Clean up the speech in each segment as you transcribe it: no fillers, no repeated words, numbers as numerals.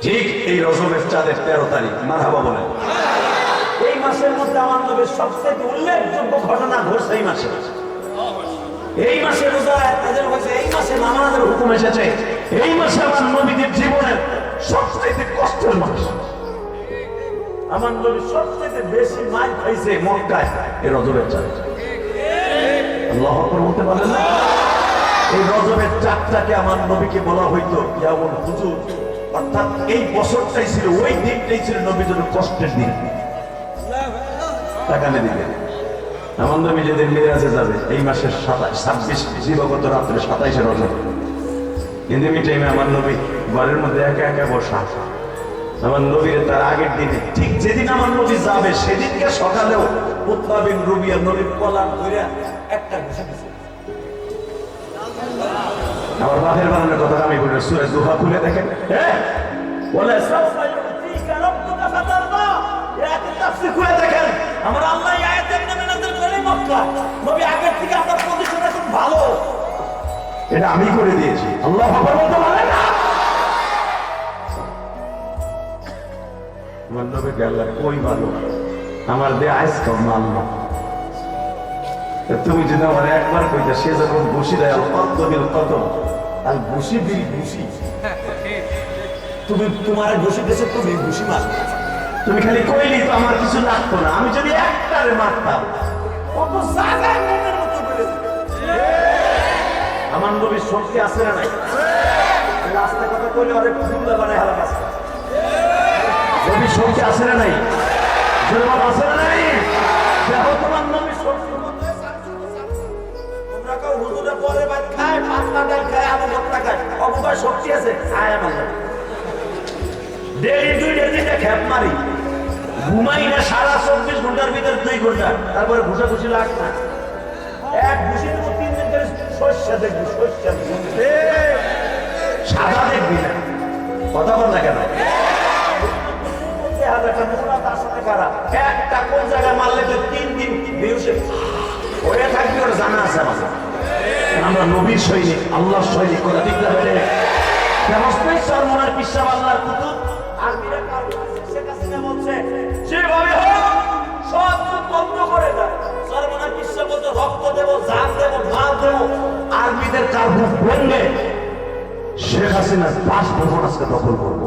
ঠিক এই রজবের চাঁদের 13 তারিখ, মারহাবা বলেন। এই মাসের মধ্যে আমার নবীর সবচেয়ে উল্লেখযোগ্য ঘটনা ঘটছে এই মাসে। এই মাসে রোজা তাদের হয়েছে, এই মাসে নামাজের হুকুম এসেছে, এই মাসে আমার নবীদের জীবনের সবচেয়ে কষ্টের মাস। আমার নবী সবচেয়ে বেশি মার খাইছে মক্কায় এই রজবের চাঁদ। আল্লাহু আকবার বলতে পারলেন না? এই রজবের চাঁদটাকে আমার নবীকে বলা হইতো ইয়াউমুল হুজুর, অর্থাৎ এই বছরটাই ছিল, ওই দিনটাই ছিল নবীর জন্য কষ্টের দিন। টাকানে দিবে আমার নবী যেদিন মিরাজে যাবে এই মাসের 26 দিবাগত রাত্রে 27 রজব, কিন্তু এই টাইমে আমার নবী ঘরের মধ্যে একা একা বসা। আমার নবীর তার আগের দিনে ঠিক যেদিন আমার নবী যাবে সেদিনকে সকালেও উতবা বিন রুবিয়া নবীর কলার ধরে একটা ঘুষি দিয়েছে। আমার বাপের বানানোর কথা আমি বলি, সূরা দুহা খুলে দেখেন, বলে সাউফা ইউতিকা রাব্বুকা ফাতারদা, আয়াতের তাফসীর খুলে দেখেন। আমার আল্লাহ এই আয়াত এমনি নাযিল করে মক্কা, নবী আগের থেকে আপনার পজিশনটা খুব ভালো, এটা আমি করে দিয়েছি। আল্লাহু আকবার বলতে পারে না? আমার নবী গেল কই ভালো, আমার দে আজকে মানলো। তুমি যদি আমার একবার কইতা, সে যখন বসি দেয় কত বিল কত আর বসি বিল বসি, তুমি তোমার বসি দেশে তুমি বসি মার, তুমি খালি কইলি তো আমার কিছু লাগতো না। আমি যদি একটারে মারতাম কত জায়গায় মনের মতো বলে আমার নবীর শক্তি আছে না নাই? রাস্তা কথা কইলে আরে ফুললা বানায় হালা কাছে নবীর শক্তি আছে না নাই? জোরবাদ আছে না নাই? দেখো তোমার নবীর শক্তি মধ্যে তোমরা কেউ হুজুরে পরে ভাত খায়, পাতলা ডাল খায়, আলু ভর্তা খায়, অবকাশ শক্তি আছে খায় আমার ডেলি 2 দিনে খেপ মারি, ঘুমাই না সারা 24 ঘন্টার ভিতরে 2 ঘন্টা, তারপরে ঘুষা ঘুষি লাগ না। এক ঘুষি দেবো 3 দিন ধরে শস্য দেখবি, শস্য সাদা দেখবি না। কথা বল না কেন? একটা কোন জায়গায় মারলে 3 দিন বেহুশে হয়ে থাকবি, ওরা জানা আছে আমাদের। আমরা নবীর সৈনিক, আল্লাহর সৈনিক, কথা ঠিক না? ব্যবস্থায় সরমনার পিসাব আল্লাহর কুতুব আর্মিরা শেখ হাসিনা বলছে যেভাবে হোক সব বন্ধ করে দেয়। সরমনার পিসাব বলতে রক্ত দেবো, জান দেবো, মাল দেবো, আর্মিদের কার্য ভেঙে শেখ হাসিনার বাসভবন আজকে দখল করবো।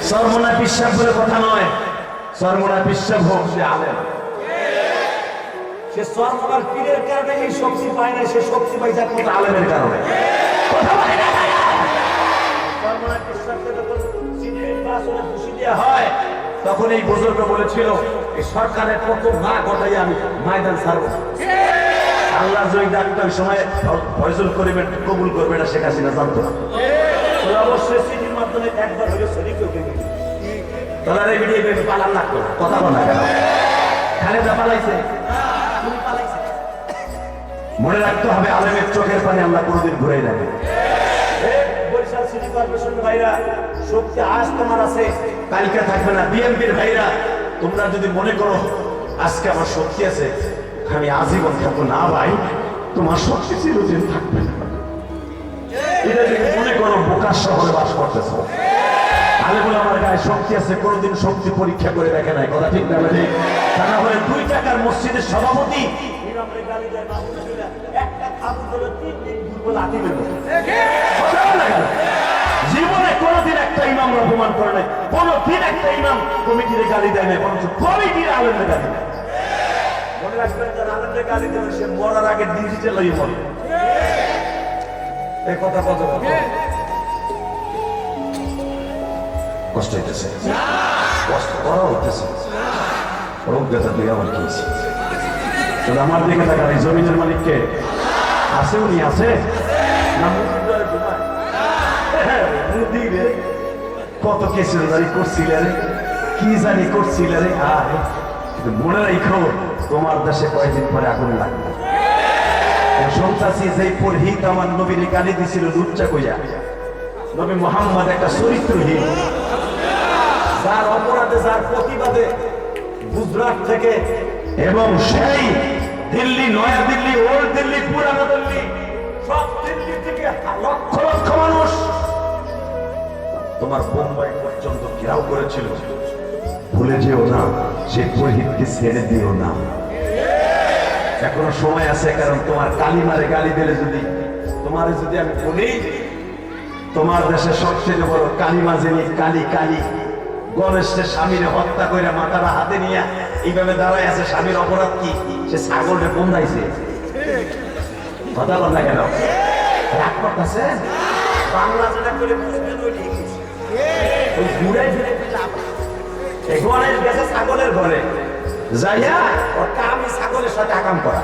সরমনা পিসাব বলে কথা নয়, সরমনা পিসাব হোক সে আলেম, সে সরমনার পীরের কারণে এই শক্তি পায় না, সে শক্তি পায় যার মতো আলেমের কারণে। কথা বলে না? সরমনা পিসাবকে যখন নির্বাচনে খুশি দেওয়া হয় তখন এই বুজুর্গ বলেছিল এই সরকারের প্রথম না ঘটাই আমি ময়দান ছাড়ব। আল্লাহ জয় ডাক্তার ওই সময় ফয়জল করিবেন, কবুল করবে না শেখ হাসিনা জানতো না। অবশ্যই সিটির মাধ্যমে একবার হলে শরীফকে উঠে তোলার এই ভিডিও পালান লাগতো না। কথা বল না কেন? খালেদা পালাইছে, মনে রাখতে হবে আলেমের চোখের পানি আল্লাহ কোনোদিন ঘুরে দেবে। বরিশাল সিটি কর্পোরেশন ভাইরা, শক্তি আজ তোমার আছে, কালকে থাকবে না। বিএনপির ভাইরা, তোমরা যদি মনে করো আজকে আমার শক্তি আছে আমি আজীবন থাকবো, না ভাই, তোমার শক্তি চিরদিন থাকবে না। এটা যদি মনে করো বোকার শহরে বাস করতেছ, তাহলে বলে আমার গায়ে শক্তি আছে, কোনোদিন শক্তি পরীক্ষা করে দেখে নাই। কথা ঠিক না? তা না হলে 2 টাকার মসজিদের সভাপতি জীবনে কোনদিন একটা ইমাম অপমান করে নাই, কোনদিন একটা ইমাম কমিটির গালি দেয় নাই, বরঞ্চ কমিটির আলেমদের গালি দেয়। মনে রাখবেন, যারা আলেমদের গালি দেবে সে মরার আগে ডিজিটাল হয়ে মরে। এই কথা কত কষ্ট হইতেছে, কষ্ট করা হইতেছে, অজ্ঞতা দিয়ে আমার কি আমার দিকে থাকা এই জমিনের মালিককে আছে, উনি আছে না? কত কেসের জানি করছিলে রে, কি জানি করছিলে রে। মনে রাখো তোমার দেশে কয়েকদিন পরে আগুন লাগবে। সন্ত্রাসী যেই পুরোহিত আমার নবীর গালি দিছিল লুচ্চা কইয়া, নবী মুহাম্মদ একটা চরিত্রহীন, যার অপরাধে যার প্রতিবাদে গুজরাট থেকে এবং সেই দিল্লি, নয়া দিল্লি, ওল্ড দিল্লি, পুরানো দিল্লি, সব দিল্লি থেকে লক্ষ লক্ষ মানুষ তোমার বোম্বাই পর্যন্ত ঘেরাও করেছিল। ভুলে যেও না, সে শহীদকে ছেড়ে দিও না। এখনো সময় আছে, কারণ তোমার কালিমারে গালি দিলে যদি তোমারে যদি আমি বলি তোমার দেশে সবচেয়ে বড় কালিমা যিনি, কালী কালী গণেশের স্বামীর হত্যা করে মাথাটা হাতে নিয়ে এইভাবে দাঁড়ায় আছে। স্বামীর অপরাধ কি? সে ছাগলকে বন্ধাইছে। কথা বল না কেন? রাগ করতেছে? বাংলা যেটা করে বুঝবেন ওই ঠিক ওই ঘুরে ফিরে গণেশ গেছে ছাগলের ঘরে যাইয়া ওর কামি ছাগলের সাথে আকাম করা।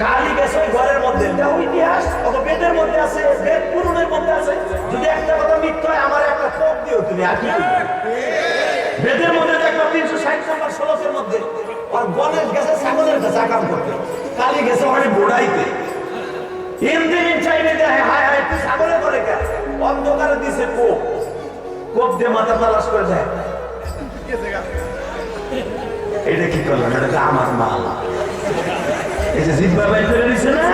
কালী গেছে ওই ঘরের মধ্যে, দেখো ইতিহাস কত বেদের মধ্যে আছে, বেদ পুরাণের মধ্যে আছে। যদি একটা কথা মিথ্যা হয় আমার একটা কোপ দিও তুমি, আর কি বেদের মধ্যে দেখো 360 নম্বর শ্লোকের মধ্যে আর গণেশ গেছে ছাগলের কাছে আকাম করতে, কালী গেছে ওখানে বোড়াইতে। ইন্দ্রিন চাইলে দেয় হায় হায় তুই ছাগলের ঘরে কেন? অন্ধকারে দিছে কোপ, কোপ দিয়ে মাথা তালাশ করে দেয়। এটা কি করলাম? এটা আমার মাল। এই যে জিব্বা বাই করে দিছে না,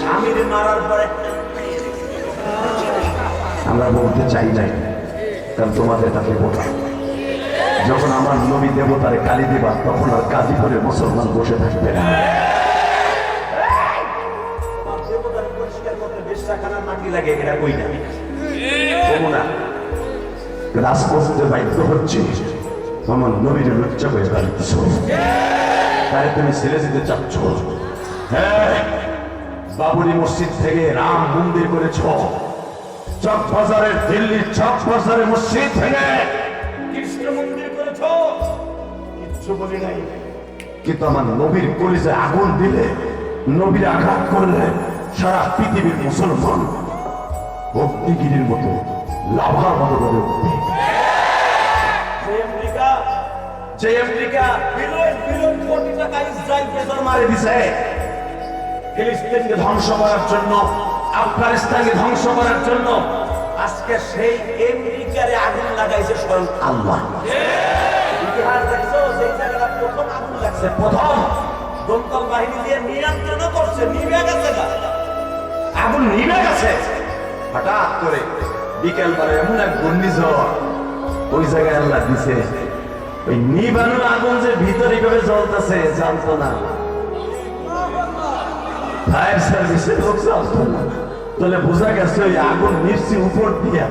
স্বামীর মারার পরে আমরা বলতে চাই নাই, কারণ তোমাদের তাকে বোঝা। যখন আমার নবী দেবতারে গালি দিবা তখন আর গাজীপুরে মুসলমান বসে থাকবে না। রাজপথে বাধ্য হচ্ছে আমার নবীর লজ্জা হয়ে দাঁড়িয়েছ, তাই তুমি ছেড়ে দিতে চাচ্ছ। হ্যাঁ, বাবরি মসজিদ থেকে রাম মন্দির করেছ, চক বাজারের দিল্লির চক বাজারের মসজিদ থেকে কৃষ্ণ মন্দির করেছ, কিচ্ছু বলি নাই। কিন্তু আমার নবীর কলিজায় আগুন দিলে, নবীর আঘাত করলে সারা পৃথিবীর মুসলমান অগ্নিগিরির মতো লাভার মতো করে উঠবে। যে আমেরিকা বিলিয়ন কোটি টাকা ইসরায়েলকে মারে দিছে ফিলিস্তিনকে ধ্বংস করার জন্য, আফগানিস্তানকে ধ্বংস করার জন্য, আজকে সেই আমেরিকারে আগুন লাগাইছে স্বয়ং আল্লাহ। ইতিহাস দেখছো, সেই জায়গাটা প্রথম আগুন লাগছে, প্রথম দমকল বাহিনী দিয়ে নিয়ন্ত্রণ করছে, নিভে গেছে না, আগুন নিভে গেছে। হঠাৎ করে বিকেল বেলা এমন এক ঘূর্ণিঝড় ওই জায়গায় আল্লাহ দিছে, ওই নিবানো আগুন যে ভিতরে এইভাবে জ্বলতেছে জানতো না, ফায়ার সার্ভিসের লোক জানতো না। তাহলে বোঝা গেছে ওই আগুন নিশ্চি উপর দিয়া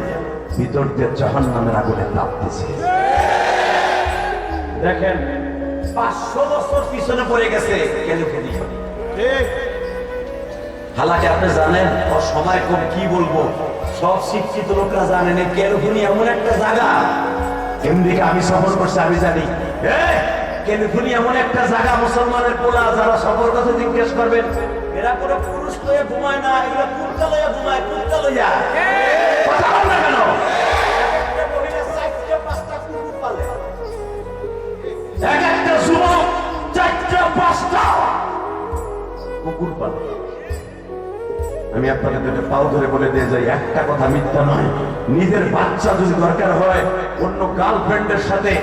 ভিতর দিয়ে জাহান্নামের আগুনে তাপতেছে। দেখেন 500 বছর পিছনে পড়ে গেছে ক্যালিফোর্নিয়া। হালাকি আপনি জানেন ওর সময় কম, কি বলবো, সব শিক্ষিত লোকরা জানেন ক্যালিফোর্নিয়া এমন একটা জায়গা। আমেরিকা আমি সফর করছি, আমি জানি ক্যালিফোর্নিয়া এমন একটা জায়গা, মুসলমানের পোলা যারা সফর কথা জিজ্ঞেস করবেন, এরা কোনো পুরুষ লইয়া ঘুমায় না, এগুলো কুত্তা লইয়া ঘুমায়, কুত্তা লইয়া। কথা বল না কেন? একটা মহিলা 4-5টা কুকুর পালে, এক একটা যুবক 4-5টা কুকুর পালে। আমি আপনাদের দুটো পাও ধরে বলে দিয়ে যাই, একটা কথা মিথ্যা নয়। নিজের বাচ্চা যদি দরকার হয় অন্য গার্লফ্রেন্ডের সাথে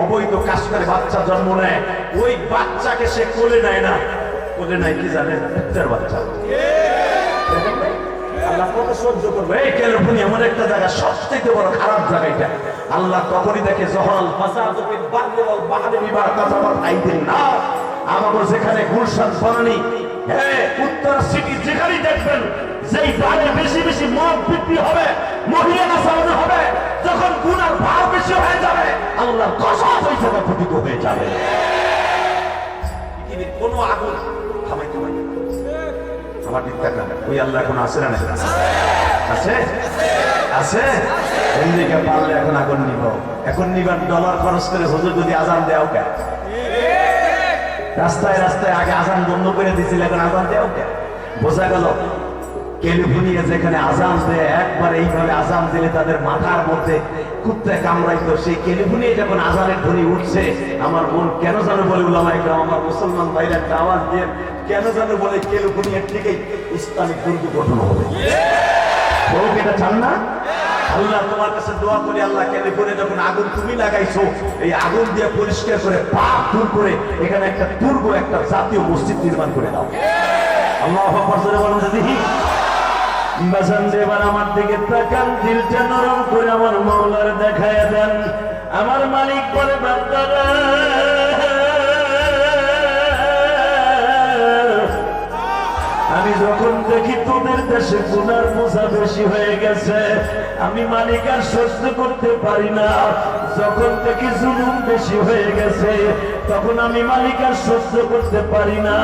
অবৈধ কাজ করে বাচ্চা জন্ম নেয়, ওই বাচ্চাকে সে কোলে নেয় না। কোলে নেয় কি জানেন? বাচ্চার বাচ্চা। আল্লাহ কত সহ্য করবে? এই ক্যালিফোর্নিয়া এমন একটা জায়গা, সবচেয়ে বড় খারাপ জায়গা এটা। আল্লাহ তখনই দেখে যখন ফাসাদু ফিল বাররি ওয়াল বাহরি বিমা কাসাবাত আইদিন নাস। আমাদের যেখানে গুলশান বনানী, হ্যাঁ উত্তর সিটি, যেখানেই দেখবেন যেই বারে বেশি বেশি মদ বিক্রি হবে, মহিলা নাচানো হবে, যখন গুনার ভার বেশি হয়ে যাবে, আল্লাহর কসম ওই জায়গা পতিত হয়ে যাবে। পৃথিবীর কোন আগুন থামাইতে পারে না। আমার ঠিক থাকে না, ওই আল্লাহ এখন আছে না? আছে, আছে। আমেরিকা পারলে এখন আগুন নিব, এখন নিবার ডলার খরচ করে হুজুর যদি আজান দেও কে? রাস্তায় রাস্তায় আগে আজান বন্ধ করে দিয়েছিল, এখন আজান দেও কে? বোঝা গেল ক্যালিফোর্নিয়া যেখানে আজান দেয়, একবার এইভাবে আজান দিলে তাদের মাথার মধ্যে কুত্তায় কামড়াইতো, সেই ক্যালিফোর্নিয়া যখন আজানের ধ্বনি উঠছে, আমার মন কেন জানো বলে উলামায়ে কেরাম, আমার মুসলমান ভাইরা একটা আওয়াজ দিয়ে কেন জানো বলে ক্যালিফোর্নিয়ার থেকেই ইসলামিক দুর্গ গঠন হবে। এটা চান না? আল্লাহ তোমার কাছে দোয়া করি, আল্লাহ ক্যালিফোর্নিয়া যখন আগুন তুমি লাগাইছো, এই আগুন দিয়ে পরিষ্কার করে পাপ দূর করে এখানে একটা দুর্গ, একটা জাতীয় মসজিদ নির্মাণ করে দাও। আল্লাহু আকবার জোরে বলুন দেখি। বাজান দেবার আমার দিকে তাকান, দিলটা নরম করে আমার মাওলার দেখায় দেন। আমার মালিক বলে বান্দারা, আমি যখন দেখি তোদের দেশে গুনার বোঝা বেশি হয়ে গেছে, আমি মালিক আর সহ্য করতে পারি না। যখন দেখি জুলুম বেশি হয়ে গেছে, তখন আমি মালিক আর সহ্য করতে পারি না।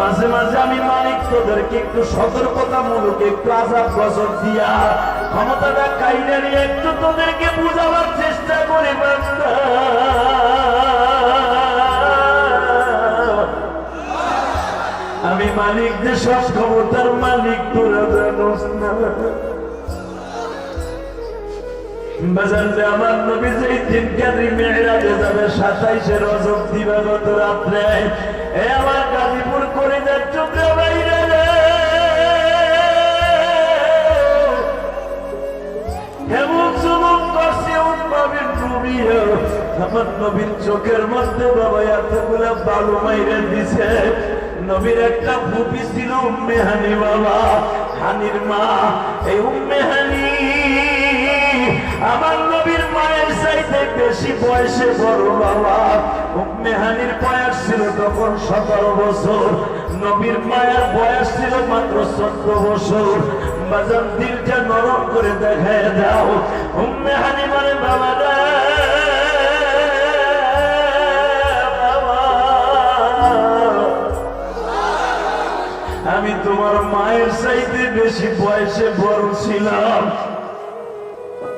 মাঝে মাঝে আমি মালিক তোদেরকে একটু সতর্কতামূলক একটু আযাব গজব দিয়া ক্ষমতাটা কাইরা নিয়ে একটু তোদেরকে বুঝাবার চেষ্টা করি বান্দা। আমি মালিক, যে সব ক্ষমতার মালিক, তোরা জানোস না। বাজার যে আমার নবী যেই দিন কাদ্রি মেহরাজে যাবে 27শে রজব দিবাগত রাত্রে, এ আমার গাজীপুর করে যার টুকরা বাইরে রে, এমন জুলুম করছে উৎপাবের নবী, আমার নবীর চোখের মধ্যে বাবা এতগুলা বালু মাইরে দিছে। নবীর একটা ফুপি ছিল উম্মে হানি, বাবা হানির মা। এই উম্মে হানি আমার নবীর মায়ের চাইতে বেশি বয়সে বড় বাবা। উম্মে হানির বয়স ছিল তখন 17 বছর, নবীর মায়ের বয়স ছিল মাত্র 14 বছর। বাজান দিলটা নরম করে দেখায় দাও। উম্মে হানি মানে বাবা রে, আমি তোমার মায়ের চাইতে বেশি বয়সে বড় ছিলাম।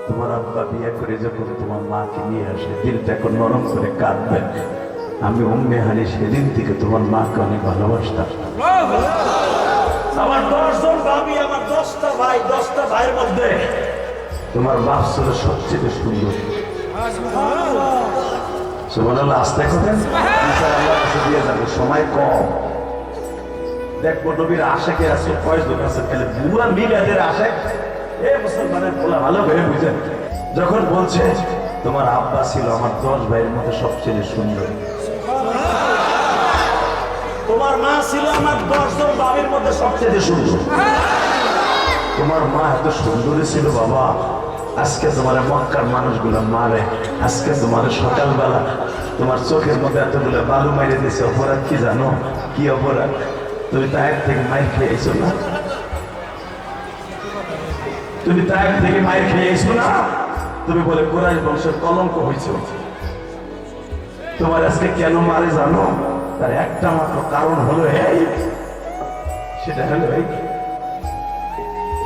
তোমার আব্বা বিয়ে করে যখন তোমার মাকে নিয়ে আসে, দিলটা এখন নরম করে কাঁদবেন। আমি উম্মে হানি সেদিন থেকে তোমার মাকে অনেক ভালোবাসতাম। আমার 10 জন ভাবি, আমার 10টা ভাই, 10টা ভাইয়ের মধ্যে তোমার বাপ ছিল সবচেয়ে সুন্দর। সুবহানাল্লাহ, আস্তে কথা ইনশাআল্লাহ কাছে দিয়ে যাবে, সময় কম। দেখবো নবীর আশাকে আছে কয়েকজন আছে, তাহলে পুরা মিলাদের আশাক এ মুসলমানের বলা ভালো করে বুঝেন। যখন বলছে তোমার আব্বা ছিল আমার 10 ভাইয়ের মধ্যে সবচেয়ে সুন্দর, তোমার মা ছিল আমার 10 জন বাবির মধ্যে সবচেয়ে সুন্দর। তোমার মা এত সুন্দরী ছিল বাবা, আজকে তোমার মক্কার মানুষগুলো মারে, আজকে তোমার সকালবেলা তোমার চোখের মধ্যে এতগুলো বালু মাইরে দিয়েছে। অপরাধ কি জানো? কি অপরাধ? তুমি তায়েব থেকে মাইর খেয়েছো না? তুমি তায়েব থেকে মাইর খেয়েছো না? তুমি বলে কুরাইশ বংশের কলঙ্ক হয়েছ। তোমার আজকে কেন মারে জানো? তার একটা মাত্র কারণ হলো এই, সেটা হলো এই,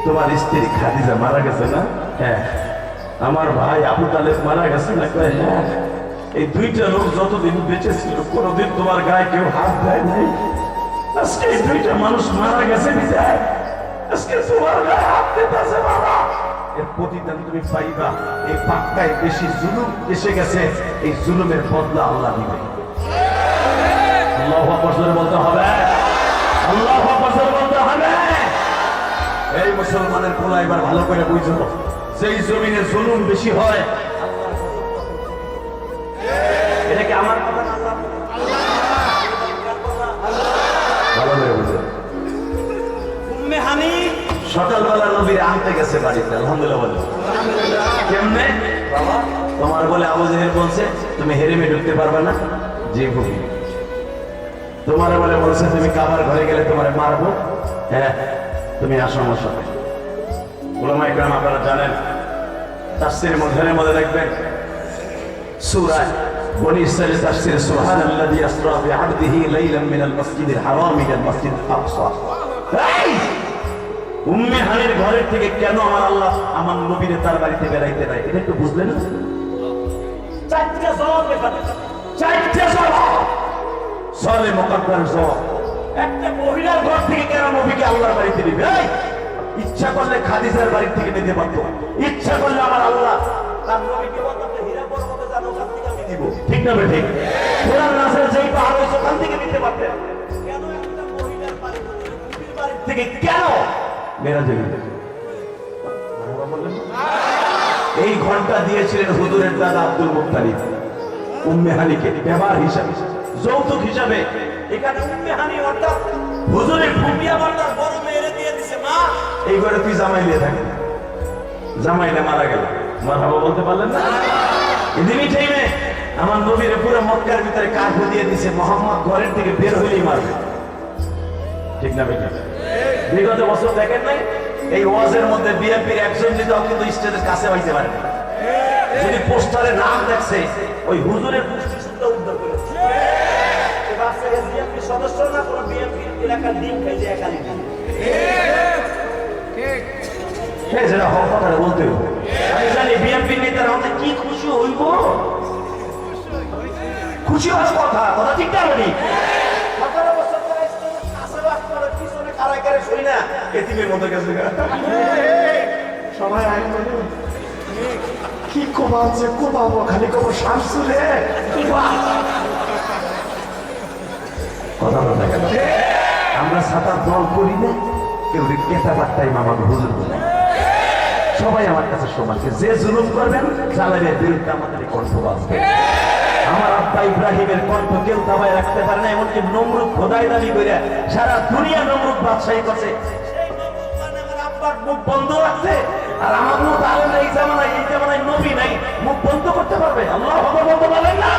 তোমার স্ত্রী খাদিজা মারা গেছে না? হ্যাঁ। আমার ভাই আবু তালেব মারা গেছে না? হ্যাঁ। এই দুইটা লোক যতদিন বেঁচে ছিল কোনোদিন তোমার গায়ে কেউ হাত দেয় নাই। আজকে এই দুইটা মানুষ মারা গেছে বিদায়, আজকে তোমার গায়ে হাত দিতেছে বাবা। এর প্রতিদান তুমি পাইবা। এই পাক্কায় বেশি জুলুম এসে গেছে, এই জুলুমের বদলা আল্লাহ দিবে। আল্লাহু আকবার জোরে বলতে হবে, আল্লাহু আকবার জোরে বলতে হবে। এই মুসলমানের পোলা এবার ভালো করে বুঝো, যেই জমিনে জুলুম বেশি হয়, এটা কি আমার কথা না? ভালো করে বুঝো। উম্মে হানি সকালবেলা নবীর আনতে গেছে বাড়িতে, আলহামদুলিল্লাহ বলে। কেমনে বাবা? তোমার বলে আবু জেহেল বলছে তুমি হেরেমে ঢুকতে পারবে না। জি ভূমি তোমার বলে বলছে তুমি কাবার ঘরে গেলে তোমার মারবো। হ্যাঁ, তুমি আসো আমার সাথে। উলামা ইকরাম আপনারা জানেন, তাফসীরের মধ্যে দেখবেন সূরা বনী ইসরাঈল তাফসীর সুবহানাল্লাযী আসরা বিআবদিহি লাইলাম মিনাল মাসজিদিল হারাম ইলাল মাসজিদিল আকসা। উম্মে হানির ঘরের থেকে কেন আমার আল্লাহ আমার নবীরে তার বাড়িতে বেড়াইতে দেয়, এটা একটু বুঝলেন? চারটা জবাব লেখা, চারটা জবাব, সলে মুকাদ্দার জবাব। একটা মহিলার ঘর থেকে কেন নবীকে আল্লাহর বাড়িতে দিবে? ইচ্ছা করলে খাদিজার বাড়ি থেকে নিতে পারতো, ইচ্ছা করলে আমার আল্লাহ তার নবীকে বলতো হীরা পর্বতে যান, ওখান থেকে আমি দিব। ঠিক না ঠিক? কোরআন নাযিল যেই পাহাড় হয়েছে ওখান থেকে নিতে পারতেন। কেন একটা মহিলার বাড়ি থেকে কেন মেরাজে গেছে? বললেন নামটা দিয়েছিলেন হুজুরের দাদা আব্দুল মুত্তালিব উম্মে হানিকে ব্যবহার হিসাবে, যৌতুক হিসাবে। এখানে উম্মে হানি অর্থাৎ হুজুরের ফুপিয়া বান্দার বড় মেয়েরে দিয়ে দিছে, মা এই ঘরে তুই জামাই নিয়ে থাকি। জামাইলে মারা গেল, মারহাবা বলতে পারলেন না? এদিনই টাইমে আমার নবীর পুরো মক্কার ভিতরে কার্ফু দিয়ে দিছে, মোহাম্মদ ঘরের থেকে বের হইলেই মারবে। ঠিক না বেটা? বিগত বছর দেখেন নাই এই ওয়াজের মধ্যে বিএনপির একজন নেতাও কিন্তু স্টেজের কাছে হইতে পারে না। যদি পোস্টারে নাম দেখছে ওই হুজুরের পুষ্টি সূত্র উদ্ধার করেছে। বিএনপি সদস্য না কোনো বিএনপি এলাকার ডিম খাই যে একালি ডিম। হ্যাঁ, যেটা হওয়ার কথাটা বলতে হবে। আমি জানি বিএনপির নেতারা আমাদের কি খুশি হইব, খুশি হওয়ার কথা, কথা ঠিক না বলি। সবাই কি কোবাচ্ছে, কোবাবো খালি কব শামসুরে কথা বলতে গেল আমরা সাঁতার দল করি না, কেউ কেতা বার্তায় মামাকে হুজুর বলে। সবাই আমার কাছে সমান, যে জুলুম করবেন জালালের বিরুদ্ধে আমাদের কণ্ঠ বাঁচবে। আমার আব্বা ইব্রাহিমের কণ্ঠ কেউ দাবায় রাখতে পারে না, এমনকি নমরুদ খোদাই দাবি করে সারা দুনিয়া নমরুদ বাদশাহী করছে, আমার আব্বার মুখ বন্ধ রাখছে। আর আমার মুখ আলো নাই, এই জামানায় নবী নাই, মুখ বন্ধ করতে পারবে? আল্লাহ বলতে পারবেন না।